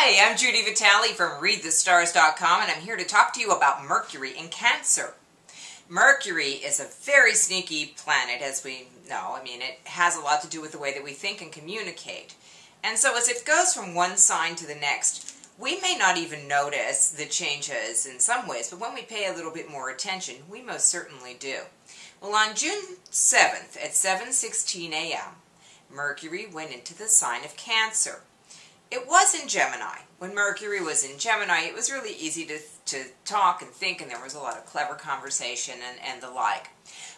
Hi, I'm Judi Vitale from readthestars.com, and I'm here to talk to you about Mercury in Cancer. Mercury is a very sneaky planet, as we know. I mean, it has a lot to do with the way that we think and communicate. And so as it goes from one sign to the next, we may not even notice the changes in some ways, but when we pay a little bit more attention, we most certainly do. Well, on June 7th at 7:16 a.m., Mercury went into the sign of Cancer. It was in Gemini. When Mercury was in Gemini, it was really easy to talk and think, and there was a lot of clever conversation and the like.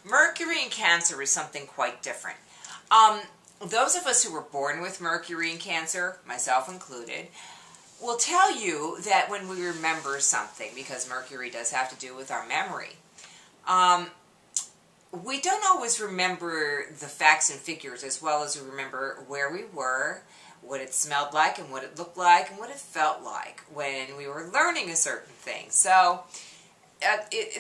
Mercury in Cancer is something quite different. Those of us who were born with Mercury in Cancer, myself included, will tell you that when we remember something, because Mercury does have to do with our memory, we don't always remember the facts and figures as well as we remember where we were, what it smelled like and what it looked like and what it felt like when we were learning a certain thing. So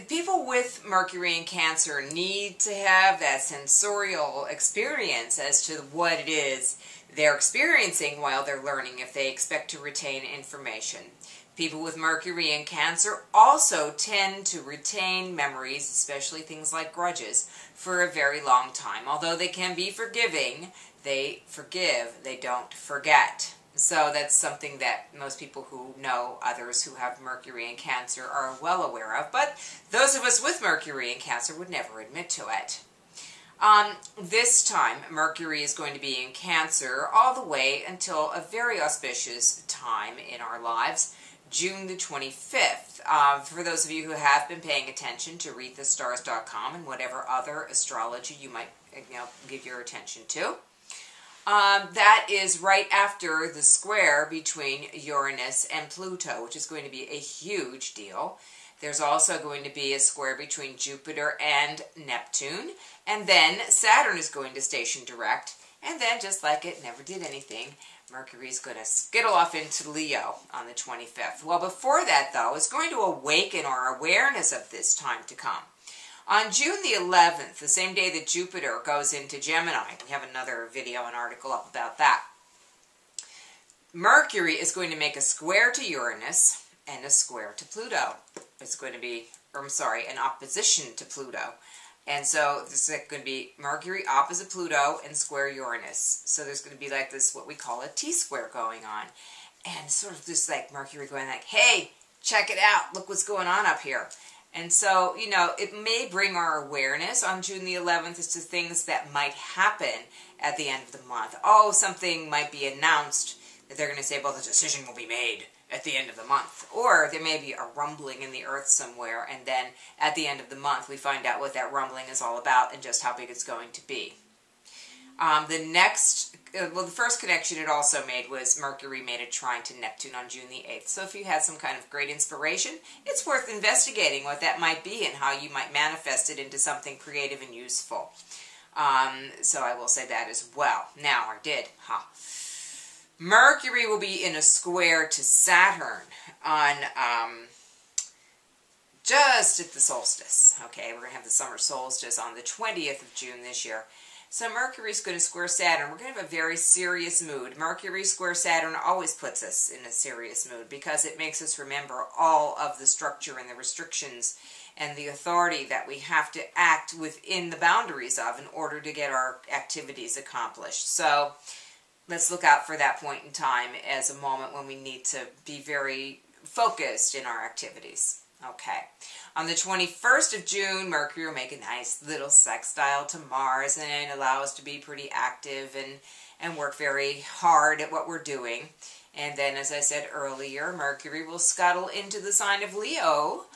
people with Mercury in Cancer need to have that sensorial experience as to what it is they're experiencing while they're learning if they expect to retain information. People with Mercury in Cancer also tend to retain memories, especially things like grudges, for a very long time. Although they can be forgiving, they forgive, they don't forget. So that's something that most people who know others who have Mercury in Cancer are well aware of. But those of us with Mercury in Cancer would never admit to it. This time, Mercury is going to be in Cancer all the way until a very auspicious time in our lives, June the 25th. For those of you who have been paying attention to readthestars.com and whatever other astrology you might give your attention to, that is right after the square between Uranus and Pluto, which is going to be a huge deal. There's also going to be a square between Jupiter and Neptune, and then Saturn is going to station direct, and then just like it never did anything, Mercury is going to skittle off into Leo on the 25th. Well, before that, though, it's going to awaken our awareness of this time to come. On June the 11th, the same day that Jupiter goes into Gemini, we have another video and article up about that, Mercury is going to make a square to Uranus and a square to Pluto. It's going to be, an opposition to Pluto. And so this is going to be Mercury opposite Pluto and square Uranus. So there's going to be like this, what we call a T-square going on. And sort of this like Mercury going like, hey, check it out. Look what's going on up here. And so, it may bring our awareness on June the 11th as to things that might happen at the end of the month. Oh, something might be announced that they're going to say, well, the decision will be made at the end of the month. Or there may be a rumbling in the earth somewhere, and then at the end of the month we find out what that rumbling is all about and just how big it's going to be. The first connection it also made was Mercury made a trine to Neptune on June the 8th. So if you had some kind of great inspiration, it's worth investigating what that might be and how you might manifest it into something creative and useful. So I will say that as well. Now, I did. Mercury will be in a square to Saturn on just at the solstice. Okay, we're going to have the summer solstice on the 20th of June this year. So Mercury's going to square Saturn. We're going to have a very serious mood. Mercury square Saturn always puts us in a serious mood because it makes us remember all of the structure and the restrictions and the authority that we have to act within the boundaries of in order to get our activities accomplished. So let's look out for that point in time as a moment when we need to be very focused in our activities. Okay. On the 21st of June, Mercury will make a nice little sextile to Mars and allow us to be pretty active and work very hard at what we're doing. And then, as I said earlier, Mercury will scuttle into the sign of Leo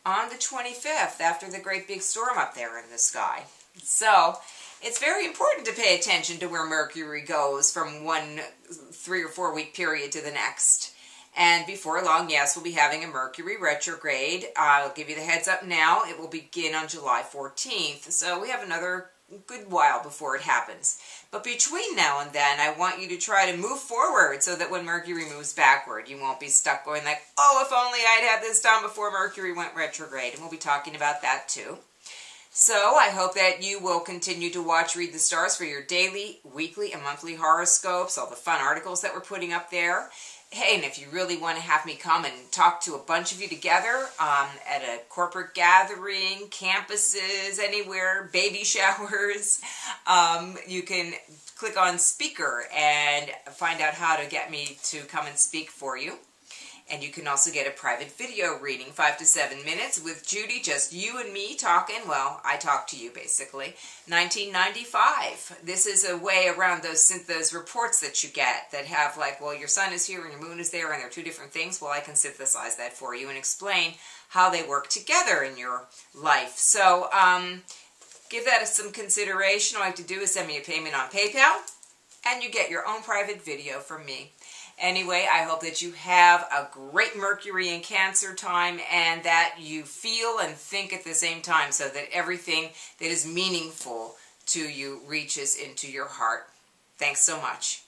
on the 25th after the great big storm up there in the sky. So it's very important to pay attention to where Mercury goes from one 3 or 4 week period to the next. And before long, yes, we'll be having a Mercury retrograde. I'll give you the heads up now. It will begin on July 14th. So we have another good while before it happens. But between now and then, I want you to try to move forward so that when Mercury moves backward, you won't be stuck going like, oh, if only I'd had this done before Mercury went retrograde. And we'll be talking about that too. So I hope that you will continue to watch Read the Stars for your daily, weekly, and monthly horoscopes, all the fun articles that we're putting up there. Hey, and if you really want to have me come and talk to a bunch of you together at a corporate gathering, campuses, anywhere, baby showers, you can click on speaker and find out how to get me to come and speak for you. And you can also get a private video reading, 5 to 7 minutes with Judi, just you and me talking. Well, I talk to you basically. 1995. This is a way around those reports that you get that have like, well, your sun is here and your moon is there and they're two different things. Well, I can synthesize that for you and explain how they work together in your life. So give that some consideration. All you have to do is send me a payment on PayPal and you get your own private video from me. Anyway, I hope that you have a great Mercury in Cancer time and that you feel and think at the same time so that everything that is meaningful to you reaches into your heart. Thanks so much.